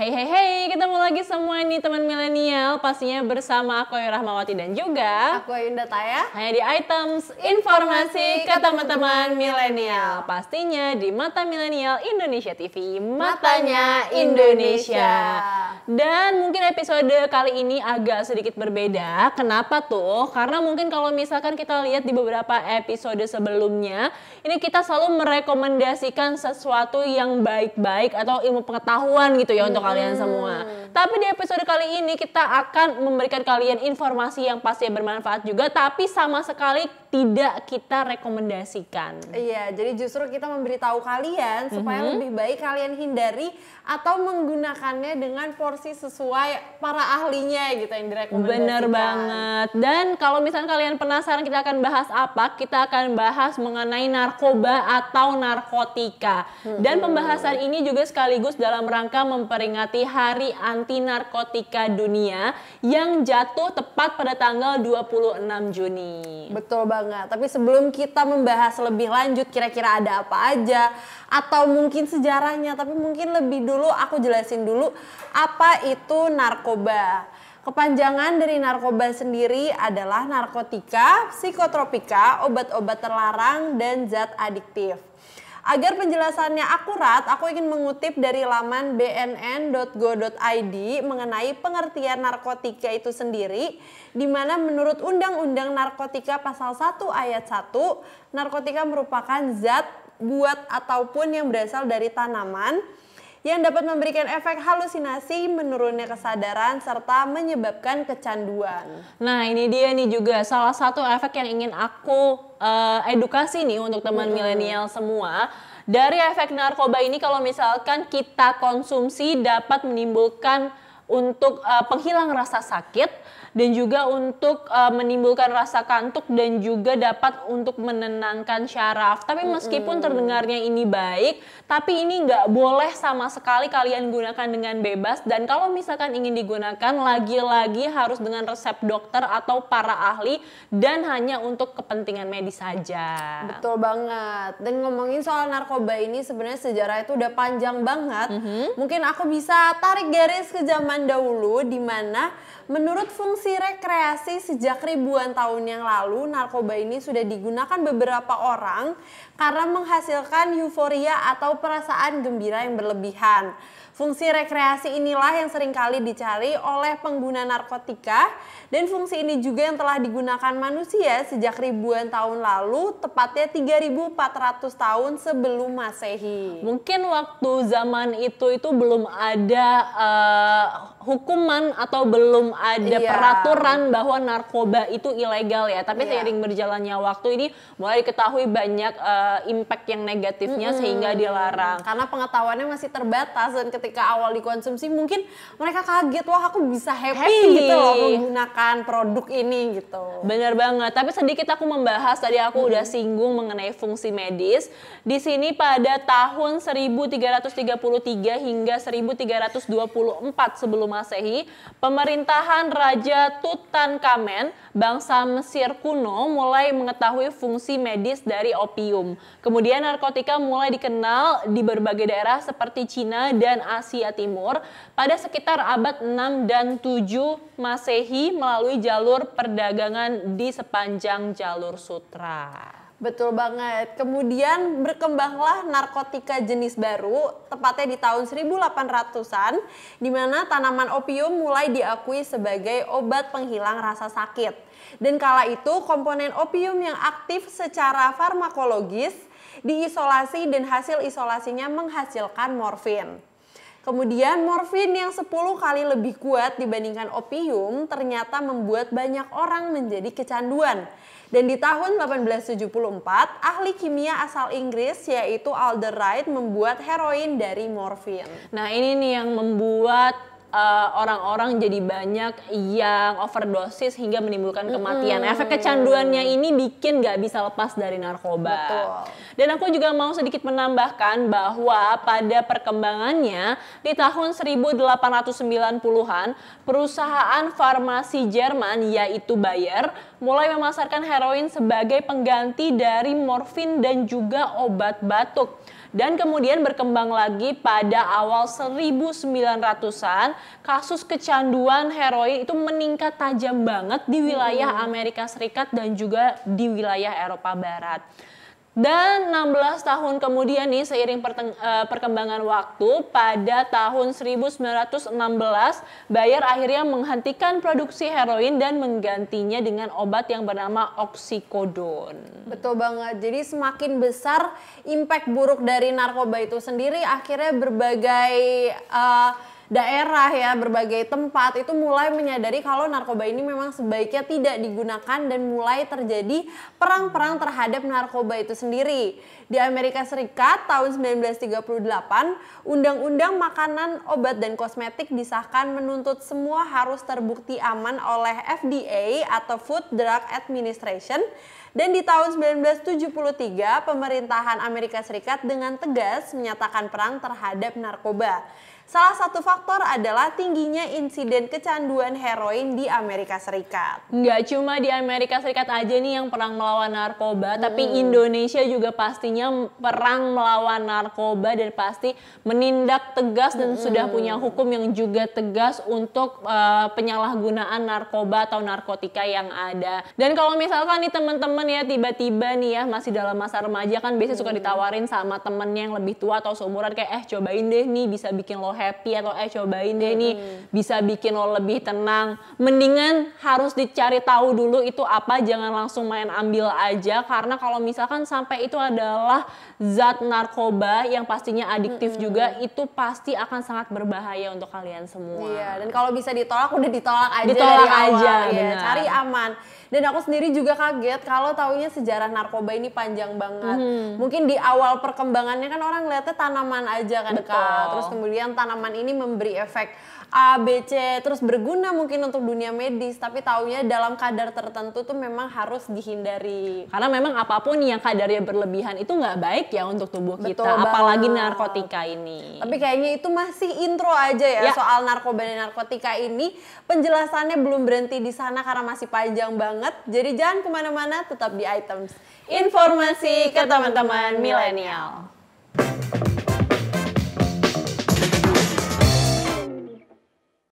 Hey, ketemu lagi semua nih teman milenial, pastinya bersama aku Ayu Rahmawati dan juga aku Yunda Taya. hanya di Items Informasi ke teman-teman milenial, pastinya di Mata Milenial Indonesia TV, matanya Indonesia. Dan mungkin episode kali ini agak sedikit berbeda. Kenapa tuh? Karena mungkin kalau misalkan kita lihat di beberapa episode sebelumnya, ini kita selalu merekomendasikan sesuatu yang baik-baik atau ilmu pengetahuan gitu ya untuk kalian semua. Tapi di episode kali ini kita akan memberikan kalian informasi yang pasti bermanfaat juga, tapi sama sekali tidak kita rekomendasikan. Iya, jadi justru kita memberitahu kalian supaya lebih baik kalian hindari atau menggunakannya dengan porsi sesuai para ahlinya gitu yang direkomendasikan. Bener banget. Dan kalau misalnya kalian penasaran kita akan bahas apa, kita akan bahas mengenai narkoba atau narkotika. Dan pembahasan ini juga sekaligus dalam rangka memperingati Hari Anti Narkotika Dunia yang jatuh tepat pada tanggal 26 Juni. Betul banget. Tapi sebelum kita membahas lebih lanjut kira-kira ada apa aja atau mungkin sejarahnya, tapi mungkin lebih dulu aku jelasin dulu apa itu narkoba. Kepanjangan dari narkoba sendiri adalah narkotika, psikotropika, obat-obat terlarang, dan zat adiktif. Agar penjelasannya akurat, aku ingin mengutip dari laman bnn.go.id mengenai pengertian narkotika itu sendiri, di mana menurut Undang-Undang Narkotika Pasal 1 Ayat 1, narkotika merupakan zat, buat, ataupun yang berasal dari tanaman yang dapat memberikan efek halusinasi, menurunnya kesadaran, serta menyebabkan kecanduan. Nah ini dia nih juga salah satu efek yang ingin aku edukasi nih untuk teman milenial semua. Dari efek narkoba ini kalau misalkan kita konsumsi dapat menimbulkan untuk penghilang rasa sakit dan juga untuk menimbulkan rasa kantuk dan juga dapat untuk menenangkan syaraf. Tapi meskipun terdengarnya ini baik, tapi ini nggak boleh sama sekali kalian gunakan dengan bebas. Dan kalau misalkan ingin digunakan, lagi-lagi harus dengan resep dokter atau para ahli dan hanya untuk kepentingan medis saja. Betul banget. Dan ngomongin soal narkoba ini sebenarnya sejarah itu udah panjang banget. Mungkin aku bisa tarik garis ke zaman dahulu di mana menurut fungsi rekreasi sejak ribuan tahun yang lalu, narkoba ini sudah digunakan beberapa orang karena menghasilkan euforia atau perasaan gembira yang berlebihan. Fungsi rekreasi inilah yang seringkali dicari oleh pengguna narkotika, dan fungsi ini juga yang telah digunakan manusia sejak ribuan tahun lalu, tepatnya 3.400 tahun sebelum Masehi. Mungkin waktu zaman itu belum ada hukuman atau belum ada peraturan bahwa narkoba itu ilegal ya. Tapi seiring berjalannya waktu ini mulai diketahui banyak impact yang negatifnya sehingga dilarang. Karena pengetahuannya masih terbatas dan ketika awal dikonsumsi mungkin mereka kaget, wah aku bisa happy gitu loh menggunakan produk ini gitu. Bener banget. Tapi sedikit aku membahas, tadi aku udah singgung mengenai fungsi medis. Di sini pada tahun 1333 hingga 1324 sebelum Masehi, pemerintahan Raja Tutankhamen, bangsa Mesir kuno, mulai mengetahui fungsi medis dari opium. Kemudian narkotika mulai dikenal di berbagai daerah seperti Cina dan Asia Timur pada sekitar abad 6 dan 7 Masehi melalui jalur perdagangan di sepanjang jalur sutra. Betul banget. Kemudian berkembanglah narkotika jenis baru, tepatnya di tahun 1800-an, di mana tanaman opium mulai diakui sebagai obat penghilang rasa sakit. Dan kala itu komponen opium yang aktif secara farmakologis diisolasi dan hasil isolasinya menghasilkan morfin. Kemudian morfin yang 10 kali lebih kuat dibandingkan opium ternyata membuat banyak orang menjadi kecanduan. Dan di tahun 1874, ahli kimia asal Inggris yaitu Alder Reid membuat heroin dari morfin. Nah ini nih yang membuat orang-orang jadi banyak yang overdosis hingga menimbulkan kematian. Efek kecanduannya ini bikin gak bisa lepas dari narkoba. Betul. Dan aku juga mau sedikit menambahkan bahwa pada perkembangannya di tahun 1890-an, perusahaan farmasi Jerman yaitu Bayer mulai memasarkan heroin sebagai pengganti dari morfin dan juga obat batuk. Dan kemudian berkembang lagi pada awal 1900-an, kasus kecanduan heroin itu meningkat tajam banget di wilayah Amerika Serikat dan juga di wilayah Eropa Barat. Dan 16 tahun kemudian nih, seiring perkembangan waktu, pada tahun 1916 Bayer akhirnya menghentikan produksi heroin dan menggantinya dengan obat yang bernama oksikodon. Betul banget, jadi semakin besar impact buruk dari narkoba itu sendiri, akhirnya berbagai daerah ya, berbagai tempat itu mulai menyadari kalau narkoba ini memang sebaiknya tidak digunakan dan mulai terjadi perang-perang terhadap narkoba itu sendiri. Di Amerika Serikat tahun 1938, Undang-Undang Makanan, Obat dan Kosmetik disahkan menuntut semua harus terbukti aman oleh FDA atau Food Drug Administration. Dan di tahun 1973, pemerintahan Amerika Serikat dengan tegas menyatakan perang terhadap narkoba. Salah satu faktor adalah tingginya insiden kecanduan heroin di Amerika Serikat. Nggak cuma di Amerika Serikat aja nih yang perang melawan narkoba, tapi Indonesia juga pastinya perang melawan narkoba dan pasti menindak tegas dan sudah punya hukum yang juga tegas untuk penyalahgunaan narkoba atau narkotika yang ada. Dan kalau misalkan nih teman-teman ya tiba-tiba nih ya masih dalam masa remaja kan biasanya suka ditawarin sama temennya yang lebih tua atau seumuran kayak cobain deh nih bisa bikin lo happy atau cobain deh nih bisa bikin lo lebih tenang. Mendingan harus dicari tahu dulu itu apa, jangan langsung main ambil aja karena kalau misalkan sampai itu adalah zat narkoba yang pastinya adiktif juga, itu pasti akan sangat berbahaya untuk kalian semua. Iya, dan kalau bisa ditolak udah ditolak aja Ditolak dari awal. aja, Ya, benar. cari aman. Dan aku sendiri juga kaget kalau taunya sejarah narkoba ini panjang banget. Mungkin di awal perkembangannya kan orang ngeliatnya tanaman aja kan Betul. Kak. Terus kemudian tanaman ini memberi efek A, B, C, terus berguna mungkin untuk dunia medis. Tapi taunya dalam kadar tertentu tuh memang harus dihindari. Karena memang apapun yang kadarnya berlebihan itu nggak baik ya untuk tubuh kita, Betul apalagi banget. narkotika ini. Tapi kayaknya itu masih intro aja ya, Ya. soal narkoba dan narkotika ini. Penjelasannya belum berhenti di sana karena masih panjang banget. Jadi jangan kemana-mana, tetap di Items. Informasi ke teman-teman milenial.